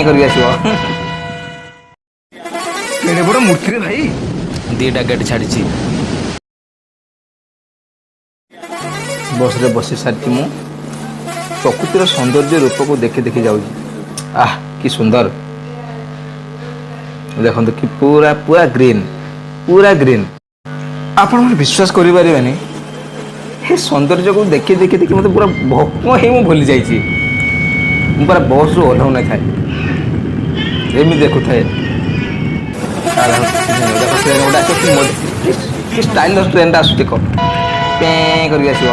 करके आसो एडे बड़ मूर्ति रे भाई दीटा गेट छाड़ी बस रे बसी सारी मु प्रकृतिर सौंदर्य रूप को देखी देखी जाऊँ आह कि सुंदर देखो कि पूरा पूरा ग्रीन आप विश्वास करें हे सौंदर्य को देखी देखी देखी मतलब पूरा भक्म ही मुझे भूली जाइए पूरा बस रु ओह्लाऊ ना थाए एमि देखु थाए ट्रेन गोटे कि स्टाइलिश ट्रेन आस देख पें करके आसो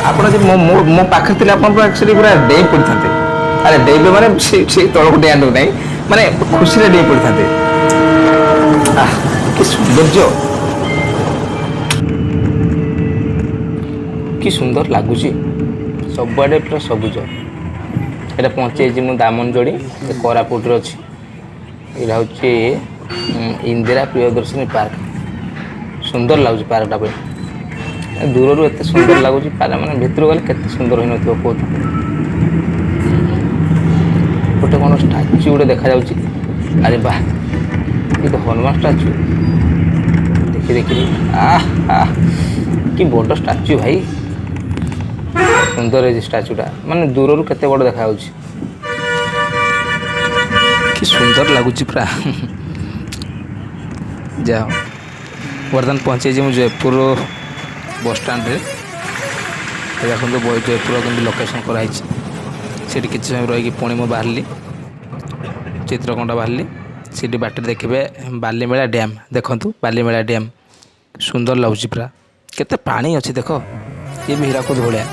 आपड़ जो मो पाखे थे आपड़ी पूरा डे पड़ता अरे डेबे माने से तल को डेंड ना माने खुशी डे पड़ता कि सौंदर्य कि सुंदर लगुच सबुआडे पूरा सबुज यहाँ पहुँचे मुझे दामनजोड़ी कोरापुट अच्छी यहाँ हूँ इंदिरा प्रियदर्शनी पार्क सुंदर लगुच पार्कटा पे दूर एत सुंदर लगुच पार्क मैंने भितर गले केते सुंदर हो कौन गोटे कौन स्टाच्यू गोटे देखा अरे वाह ये तो हनुमान स्टाच्यू देखी देखी कि बड़ स्टाच्यू भाई सुंदर है स्टाच्यूटा माने दूर केते बड़ देखा कि सुंदर लगुच पूरा जा वर्तमान पहुँचे मुझे जयपुर बस स्टैंड रे देखो जयपुर के लोकेशन कराई से किसी समय रही पुणी मुझे बाहर चित्रकोंडा बाहर से बाटर देखिए बालीमेला डैम देखु बालीमेला डैम सुंदर लगुच पूरा केते पानी अच्छी देख ये भी हीराकुद भाया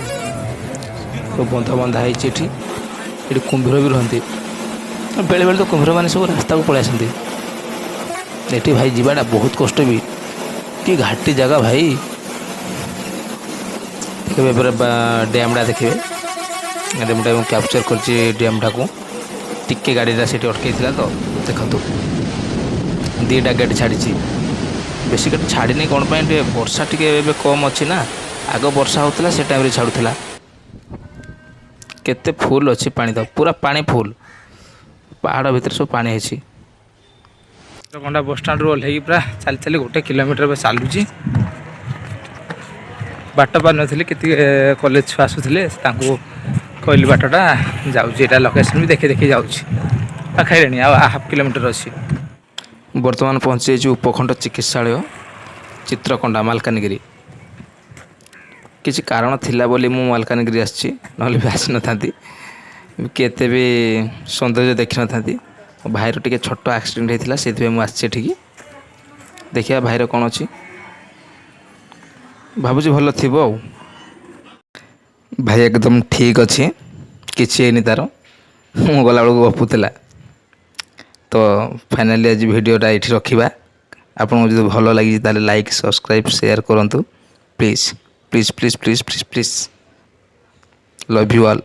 तो बंध बंधा ये कुंभीर भी रुहति बेले बेले तो कुंभीर मैंने सब रास्ता को पलि ये भाई जीवाटा बहुत कष्ट भी कि घाटी जगह भाई देखिए डैमटा देखिए डैमटा कैप्चर कर डैमटा को टिके गाड़ीटा से अटकई तो देखो दीटा गेट छाड़ी बेसी गेट छाड़ी कौन वर्षा टी कम अच्छी ना आग वर्षा होता से टाइम छाड़ूला केते फुल अच्छी पानी तो पूरा पानी फुल पहाड़ भीतर सब पानी है चित्रकोंडा बस स्टाण्ड रू ओह्ल पूरा चली चली 1 किलोमीटर चलुची बाट पार नी कि कॉलेज छुआ आसूले कहली बाटटा जाऊँगा लोकेशन भी देखी देखी जाऊँगी हाफ किलोमीटर अच्छी बर्तमान पहुँची उपखंड चिकित्सालय चित्रकोंडा मालकानगिरी किसी कारण थिला बोली मु मालकानगिरी आसी भी आसी न था केते भी सौंदर्य देखी न था भाईर टिके छोट एक्सीडेंट होता से मुझे ठीक देखिए भाईर कौन अच्छी भावुँ भल थी भाई एकदम ठीक अच्छी किसी तार मु गला बेलू गपुला तो फाइनाली आज वीडियोटा ये रखा आपको जो भल लगी ताले लाइक सब्सक्राइब शेयर करूँ please please please please please please love you all.